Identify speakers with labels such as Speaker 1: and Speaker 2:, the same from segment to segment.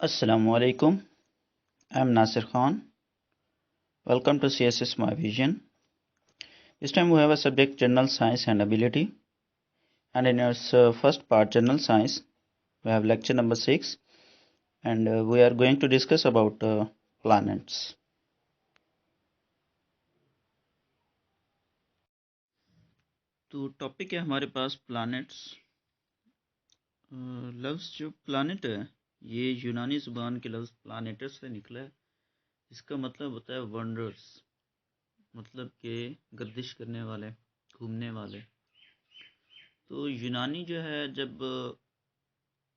Speaker 1: Assalamualaikum. I'm Nasir Khan. Welcome to CSS My Vision. This time we have a subject General Science and Ability, and in its first part General Science we have lecture number 6, and we are going to discuss about planets. तो topic है हमारे पास planets. लफ्ज़ जो planet है ये यूनानी ज़ुबान के लफ्ज़ प्लैनेटस से निकला है। इसका मतलब होता है वंडर्स, मतलब कि गर्दिश करने वाले, घूमने वाले। तो यूनानी जो है, जब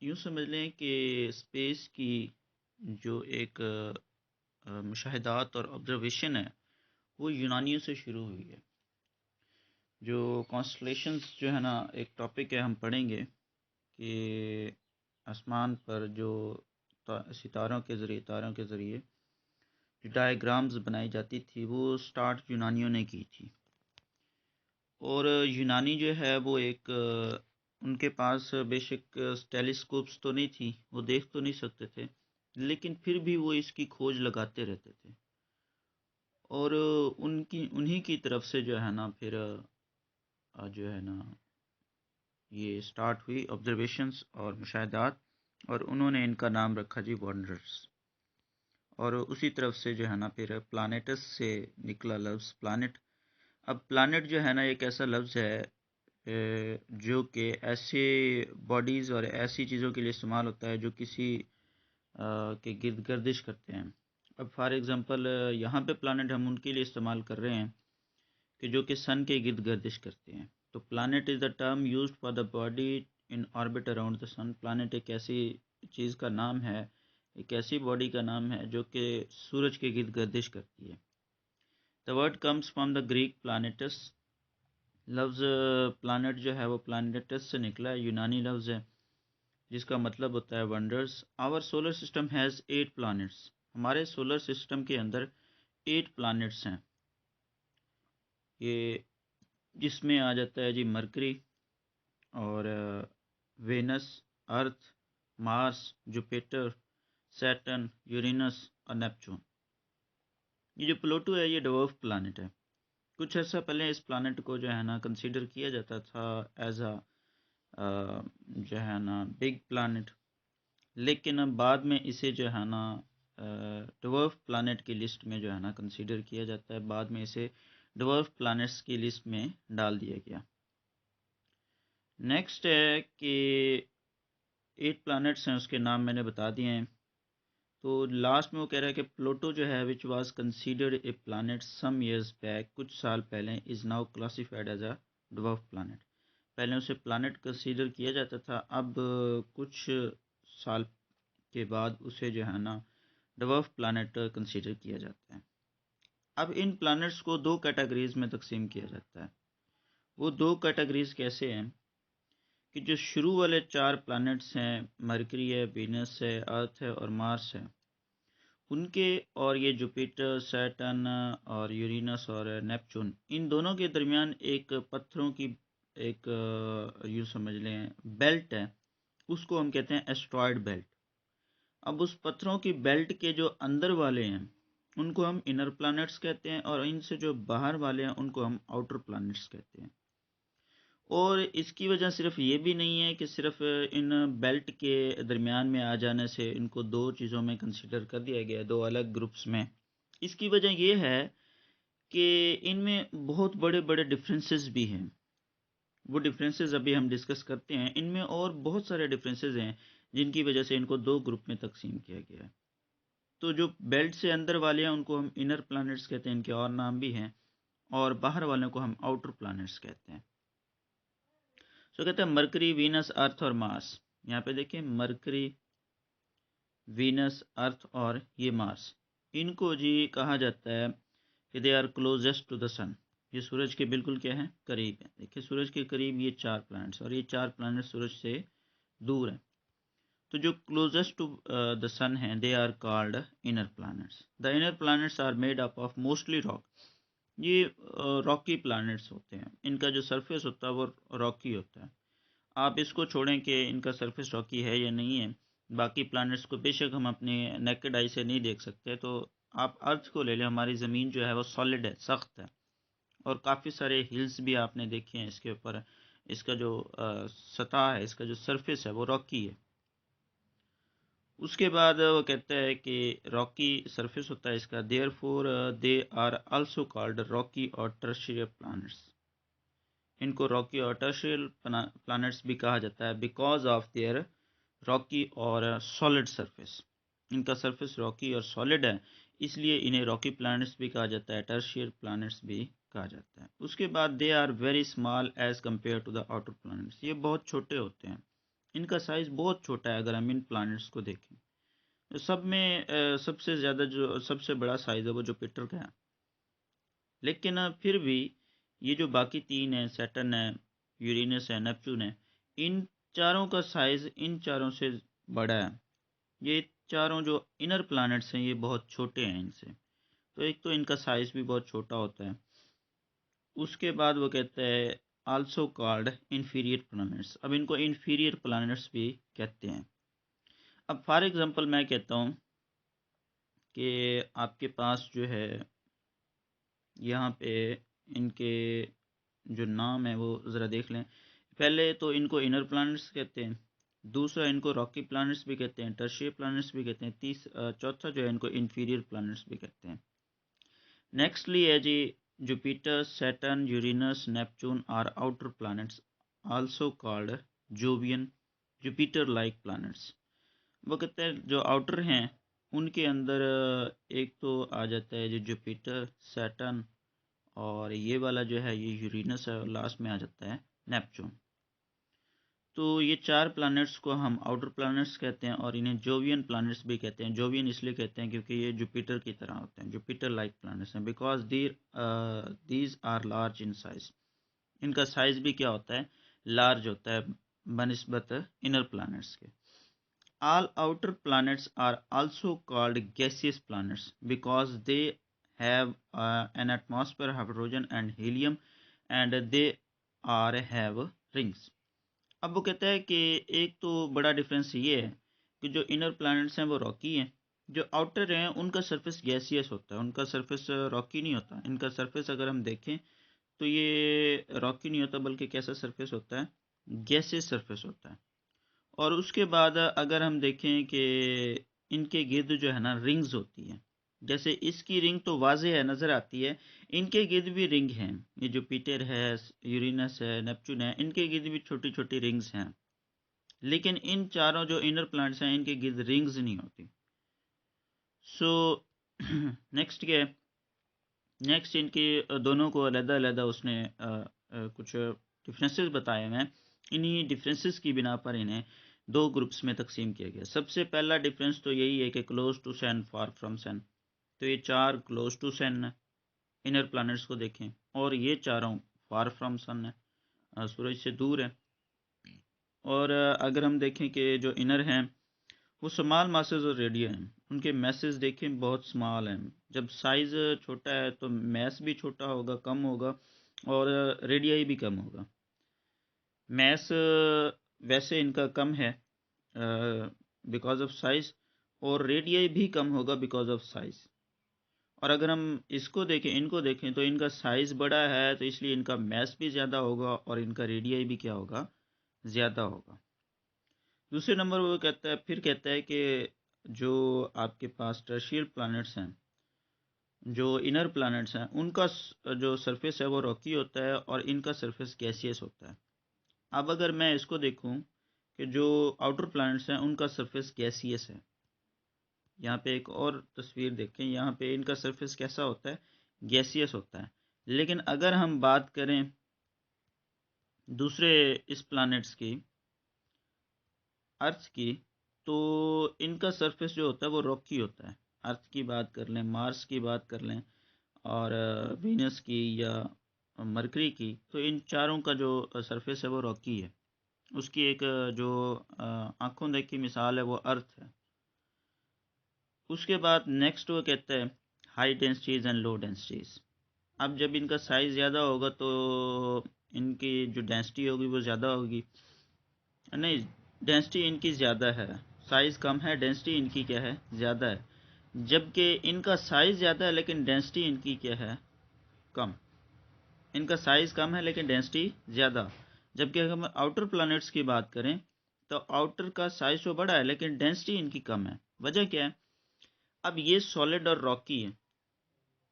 Speaker 1: यूँ समझ लें कि स्पेस की जो एक मुशाहिदात और ऑब्जर्वेशन है वो यूनानियों से शुरू हुई है। जो कॉन्स्टलेशंस जो है ना, एक टॉपिक है, हम पढ़ेंगे कि आसमान पर जो सितारों के ज़रिए जो डायग्राम्स बनाई जाती थी वो स्टार्ट यूनानियों ने की थी। और यूनानी जो है वो एक उनके पास बेशक टेलीस्कोप्स तो नहीं थी, वो देख तो नहीं सकते थे, लेकिन फिर भी वो इसकी खोज लगाते रहते थे। और उन्हीं की तरफ से जो है ना फिर जो है ना ये स्टार्ट हुई ऑब्जर्वेशंस और मुशाहिदात, और उन्होंने इनका नाम रखा जी वंडर्स। और उसी तरफ से जो है ना फिर प्लानेटस से निकला लफ्ज़ प्लानेट। अब प्लानेट जो है ना एक ऐसा लफ्ज़ है जो कि ऐसे बॉडीज़ और ऐसी चीज़ों के लिए इस्तेमाल होता है जो किसी के गिर्द गर्दिश करते हैं। अब फॉर एग्ज़ाम्पल यहाँ पे प्लानेट हम उनके लिए इस्तेमाल कर रहे हैं कि जो कि सन के गिर्द गर्दिश करते हैं। तो planet is the term used for the body in orbit around the sun. Planet एक ऐसी चीज़ का नाम है, एक ऐसी बॉडी का नाम है जो कि सूरज के गिर्द गर्दिश करती है। The word comes from the Greek planets. लफ्ज़ प्लानेट जो है वो प्लानेटस से निकला है, यूनानी लफ्ज़ है जिसका मतलब होता है wonders. Our solar system has 8 planets. हमारे सोलर सिस्टम के अंदर 8 प्लानेट्स हैं। ये जिसमें आ जाता है जी मरकरी और वेनस, अर्थ, मार्स, जुपिटर, सैटर्न, यूरेनस और नेपच्यून। ये जो प्लूटो है ये डवर्फ प्लानेट है। कुछ अर्सा पहले इस प्लानेट को जो है ना कंसीडर किया जाता था एज अ जो है ना बिग प्लानेट, लेकिन अब बाद में इसे जो है ना डवर्फ प्लानेट की लिस्ट में जो है ना कंसीडर किया जाता है। बाद में इसे डवर्फ प्लानेट्स की लिस्ट में डाल दिया गया। नेक्स्ट है कि 8 प्लानेट्स हैं, उसके नाम मैंने बता दिए हैं। तो लास्ट में वो कह रहा है कि प्लूटो जो है which was considered a planet some years back, कुछ साल पहले, is now classified as a dwarf planet. पहले उसे प्लानेट कंसीडर किया जाता था, अब कुछ साल के बाद उसे जो है ना डवर्फ प्लानेट कंसीडर किया जाता है। अब इन प्लानेट्स को 2 कैटेगरीज में तकसीम किया जाता है। वो 2 कैटेगरीज कैसे हैं कि जो शुरू वाले 4 प्लैनेट्स हैं, मरकरी है, वीनस है, अर्थ है और मार्स है, उनके और ये जुपिटर, सैटर्न और यूरेनस और नेपच्यून, इन दोनों के दरमियान एक पत्थरों की एक यूँ समझ लें बेल्ट है, उसको हम कहते हैं एस्ट्रॉयड बेल्ट। अब उस पत्थरों की बेल्ट के जो अंदर वाले हैं उनको हम इनर प्लैनेट्स कहते हैं, और इनसे जो बाहर वाले हैं उनको हम आउटर प्लैनेट्स कहते हैं। और इसकी वजह सिर्फ ये भी नहीं है कि सिर्फ इन बेल्ट के दरमियान में आ जाने से इनको 2 चीज़ों में कंसिडर कर दिया गया है, 2 अलग ग्रुप्स में। इसकी वजह ये है कि इनमें बहुत बड़े बड़े डिफरेंसेस भी हैं। वो डिफरेंसेस अभी हम डिस्कस करते हैं। इनमें और बहुत सारे डिफरेंसेस हैं जिनकी वजह से इनको 2 ग्रुप में तकसीम किया गया है। तो जो बेल्ट से अंदर वाले हैं उनको हम इनर प्लैनेट्स कहते हैं, इनके और नाम भी हैं, और बाहर वालों को हम आउटर प्लैनेट्स कहते हैं। तो कहते हैं मरकरी, वीनस, अर्थ और मार्स। यहाँ पे देखिए मरकरी, वीनस, अर्थ और ये मार्स, इनको जी कहा जाता है कि they are closest to the sun. ये सूरज के बिल्कुल क्या है, करीब है। देखिए सूरज के करीब ये 4 प्लैनेट्स, और ये 4 प्लैनेट सूरज से दूर हैं। तो जो क्लोजेस्ट टू द सन हैं they are called inner planets. The inner planets are made up of mostly rock. ये रॉकी प्लैनेट्स होते हैं, इनका जो सरफेस होता है वो रॉकी होता है। आप इसको छोड़ें कि इनका सरफेस रॉकी है या नहीं है, बाकी प्लैनेट्स को बेशक हम अपने नेकेड आई से नहीं देख सकते, तो आप अर्थ को ले लें, हमारी ज़मीन जो है वो सॉलिड है, सख्त है, और काफ़ी सारे हिल्स भी आपने देखे हैं इसके ऊपर। इसका जो सतह है, इसका जो सरफेस है वो रॉकी है। उसके बाद वो कहता है कि रॉकी सरफेस होता है इसका, therefore they are also called rocky और टर्शियरी प्लैनेट्स। इनको रॉकी और टर्शियरी प्लैनेट्स भी कहा जाता है बिकॉज ऑफ देयर रॉकी और सॉलिड सरफेस। इनका सरफेस रॉकी और सॉलिड है, इसलिए इन्हें रॉकी प्लैनेट्स भी कहा जाता है, टर्शियरी प्लैनेट्स भी कहा जाता है। उसके बाद they are very small as compare to the outer planets. ये बहुत छोटे होते हैं, इनका साइज बहुत छोटा है अगर हम इन प्लैनेट्स को देखें। सब में सबसे ज़्यादा जो सबसे बड़ा साइज है वो जुपिटर का है, लेकिन फिर भी ये जो बाकी तीन है, सैटर्न है, यूरेनस है, नेपच्यून है, इन चारों का साइज इन चारों से बड़ा है। ये चारों जो इनर प्लैनेट्स हैं ये बहुत छोटे हैं इनसे, तो एक तो इनका साइज भी बहुत छोटा होता है। उसके बाद वो कहते हैं आल्सो कॉल्ड इन्फीरियर प्लैनेट्स। अब इनको इन्फीरियर प्लैनेट्स भी कहते हैं। अब फॉर एग्जांपल मैं कहता हूँ कि आपके पास जो है यहाँ पे इनके जो नाम है वो ज़रा देख लें। पहले तो इनको इनर प्लैनेट्स कहते हैं, दूसरा इनको रॉकी प्लैनेट्स भी कहते हैं, टर्शियरी प्लैनेट्स भी कहते हैं, चौथा जो है इनको इन्फीरियर प्लैनेट्स भी कहते हैं। नेक्स्टली है जी Jupiter, Saturn, Uranus, Neptune are outer planets also called Jovian Jupiter like planets. वो कहते हैं जो आउटर हैं उनके अंदर एक तो आ जाता है जो जुपिटर, सैटर्न, और ये वाला जो है ये यूरेनस है, और लास्ट में आ जाता है नेपच्यून। तो ये चार प्लैनेट्स को हम आउटर प्लैनेट्स कहते हैं, और इन्हें जोवियन प्लैनेट्स भी कहते हैं। जोवियन इसलिए कहते हैं क्योंकि ये जुपिटर की तरह होते हैं, जुपिटर लाइक प्लैनेट्स हैं, because these are large in size. इनका साइज भी क्या होता है, लार्ज होता है बनिस्बत इनर प्लैनेट्स के। All outer planets are also called gaseous planets because they have an atmosphere, hydrogen and helium, and they are have rings. अब वो कहता है कि एक तो बड़ा डिफरेंस ये है कि जो इनर प्लैनेट्स हैं वो रॉकी हैं, जो आउटर हैं उनका सरफेस गैसियस होता है, उनका सरफेस रॉकी नहीं होता। इनका सरफेस अगर हम देखें तो ये रॉकी नहीं होता, बल्कि कैसा सरफेस होता है, गैसियस सरफेस होता है। और उसके बाद अगर हम देखें कि इनके गिर्द जो है ना रिंग्स होती है, जैसे इसकी रिंग तो वाज़ेह है, नज़र आती है, इनके गिर्द भी रिंग हैं। ये जुपिटर है, यूरेनस है, नेपच्यून है, इनके गिर्द भी छोटी छोटी रिंग्स हैं, लेकिन इन चारों जो इनर प्लैनेट्स हैं इनके गिर्द रिंग्स नहीं होती। सो नेक्स्ट क्या है, नेक्स्ट इनके दोनों को अलग-अलग उसने कुछ डिफरेंसेस बताए हैं। इन्हीं डिफरेंसेस की बिना पर इन्हें दो ग्रुप्स में तकसीम किया गया। सबसे पहला डिफरेंस तो यही है कि close to sun, far from sun. तो ये चार close to sun inner planets को देखें, और ये चारों फार फ्रॉम सन है, सूरज से दूर है। और अगर हम देखें कि जो इनर हैं वो स्मॉल मासेस और रेडियो हैं, उनके मैसेज देखें बहुत स्मॉल हैं। जब साइज़ छोटा है तो मैस भी छोटा होगा, कम होगा, और रेडियाई भी कम होगा। मैस वैसे इनका कम है बिकॉज ऑफ साइज़, और रेडियाई भी कम होगा बिकॉज ऑफ साइज़। और अगर हम इसको देखें, इनको देखें, तो इनका साइज़ बड़ा है तो इसलिए इनका मैस भी ज़्यादा होगा और इनका रेडियाई भी क्या होगा, ज़्यादा होगा। दूसरे नंबर वो कहता है, फिर कहता है कि जो आपके पास टर्शियल प्लैनेट्स हैं, जो इनर प्लैनेट्स हैं, उनका जो सरफेस है वो रॉकी होता है और इनका सरफेस गैसियस होता है। अब अगर मैं इसको देखूं कि जो आउटर प्लैनेट्स हैं उनका सरफेस गैसियस है, यहाँ पे एक और तस्वीर देखें, यहाँ पे इनका सरफेस कैसा होता है, गैसियस होता है। लेकिन अगर हम बात करें दूसरे इस प्लैनेट्स की, अर्थ की, तो इनका सरफेस जो होता है वो रॉकी होता है। अर्थ की बात कर लें, मार्स की बात कर लें, और वीनस की या मरकरी की, तो इन चारों का जो सरफेस है वो रॉकी है। उसकी एक जो आंखों देखी मिसाल है वो अर्थ है। उसके बाद नेक्स्ट वो कहता है high densities and low densities. अब जब इनका साइज़ ज़्यादा होगा तो इनकी जो डेंसिटी होगी वो ज़्यादा होगी, नहीं, डेंसिटी इनकी ज़्यादा है, साइज़ कम है, डेंसिटी इनकी क्या है, ज़्यादा है, जबकि इनका साइज़ ज़्यादा है लेकिन डेंसिटी इनकी क्या है, कम। इनका साइज़ कम है लेकिन डेंसिटी ज़्यादा। जबकि अगर हम आउटर प्लैनेट्स की बात करें तो आउटर का साइज़ तो बड़ा है लेकिन डेंसिटी इनकी कम है। वजह क्या है? अब ये सॉलिड और रॉकी है,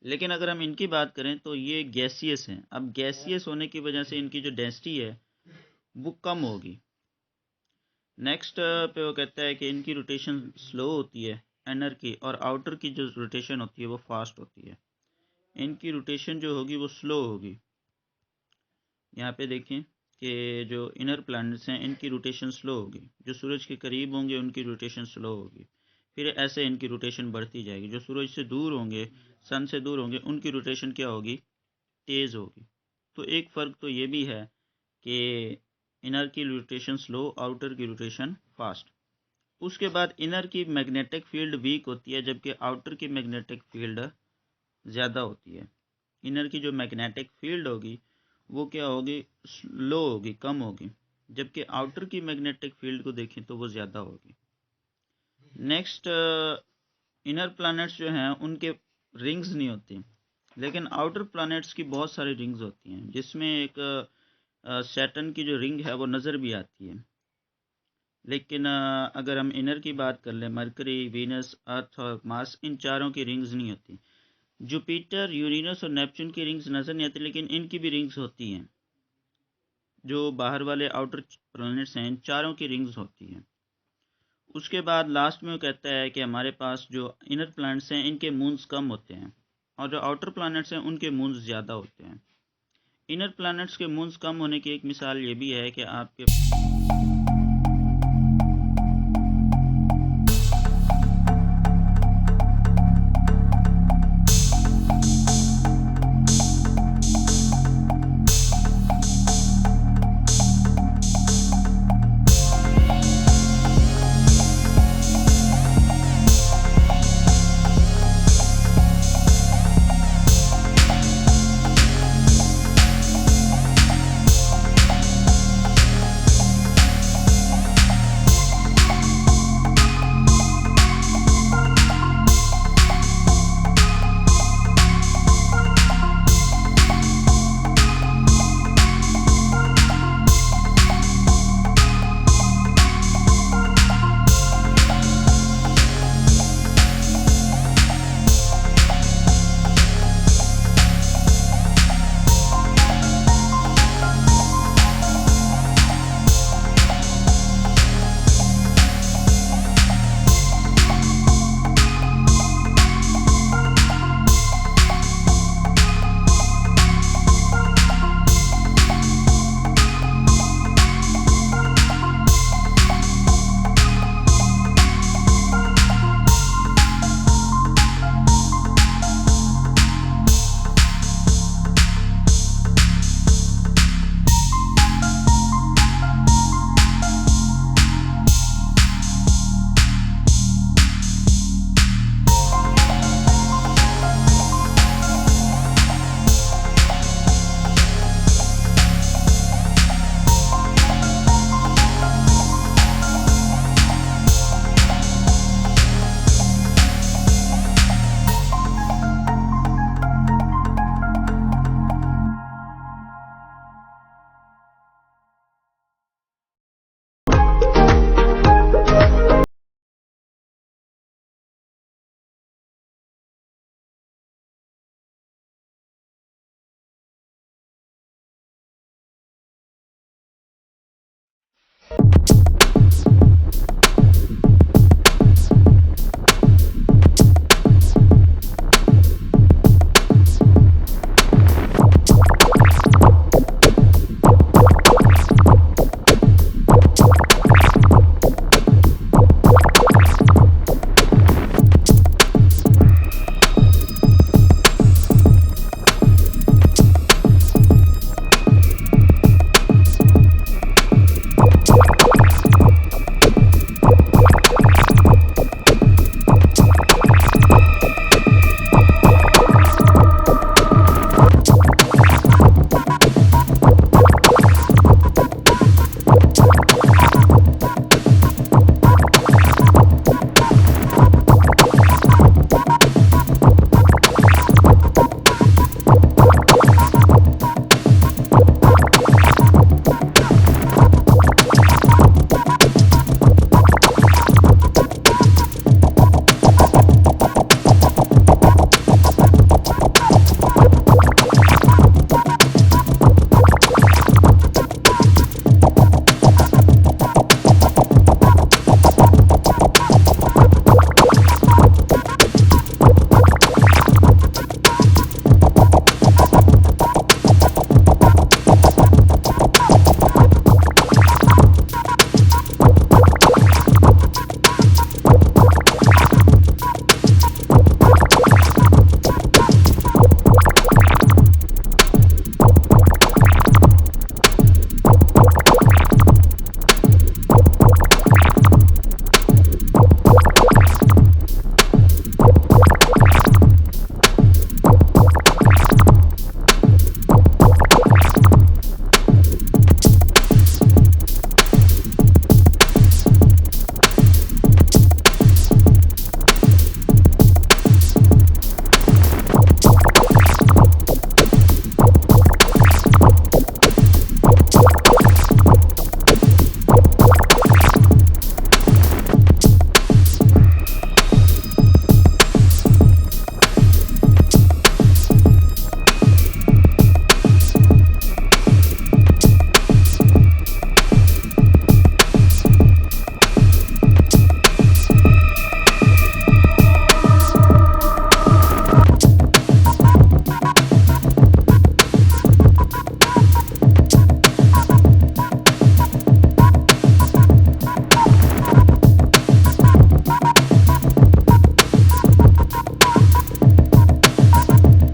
Speaker 1: लेकिन अगर हम इनकी बात करें तो ये गैसियस हैं। अब गैसियस होने की वजह से इनकी जो डेंसिटी है वो कम होगी। नेक्स्ट पे वो कहता है कि इनकी रोटेशन स्लो होती है इनर की, और आउटर की जो रोटेशन होती है वो फास्ट होती है। इनकी रोटेशन जो होगी वो स्लो होगी। यहाँ पे देखें कि जो इनर प्लैनेट्स हैं इनकी रोटेशन स्लो होगी, जो सूरज के करीब होंगे उनकी रोटेशन स्लो होगी, फिर ऐसे इनकी रोटेशन बढ़ती जाएगी। जो सूरज से दूर होंगे, सन से दूर होंगे, उनकी रोटेशन क्या होगी, तेज़ होगी। तो एक फ़र्क तो ये भी है कि इनर की रोटेशन स्लो, आउटर की रोटेशन फास्ट। उसके बाद इनर की मैग्नेटिक फील्ड वीक होती है जबकि आउटर की मैग्नेटिक फील्ड ज़्यादा होती है। इनर की जो मैग्नेटिक फील्ड होगी वो क्या होगी, लो होगी, कम होगी, जबकि आउटर की मैग्नेटिक फील्ड को देखें तो वो ज़्यादा होगी। नेक्स्ट, इनर प्लैनेट्स जो हैं उनके रिंग्स नहीं होती, लेकिन आउटर प्लैनेट्स की बहुत सारी रिंग्स होती हैं, जिसमें एक सैटर्न की जो रिंग है वो नज़र भी आती है। लेकिन अगर हम इनर की बात कर लें, मरकरी, वीनस, अर्थ और मार्स, इन चारों की रिंग्स नहीं होती। जुपिटर, यूरेनस और नेपच्यून की रिंग्स नज़र नहीं आती, लेकिन इनकी भी रिंग्स होती हैं। जो बाहर वाले आउटर प्लैनेट्स हैं इन चारों की रिंग्स होती हैं। उसके बाद लास्ट में वो कहता है कि हमारे पास जो इनर प्लैनेट्स हैं इनके मून्स कम होते हैं, और जो आउटर प्लैनेट्स हैं उनके मून्स ज़्यादा होते हैं। इनर प्लैनेट्स के मून्स कम होने की एक मिसाल ये भी है कि आपके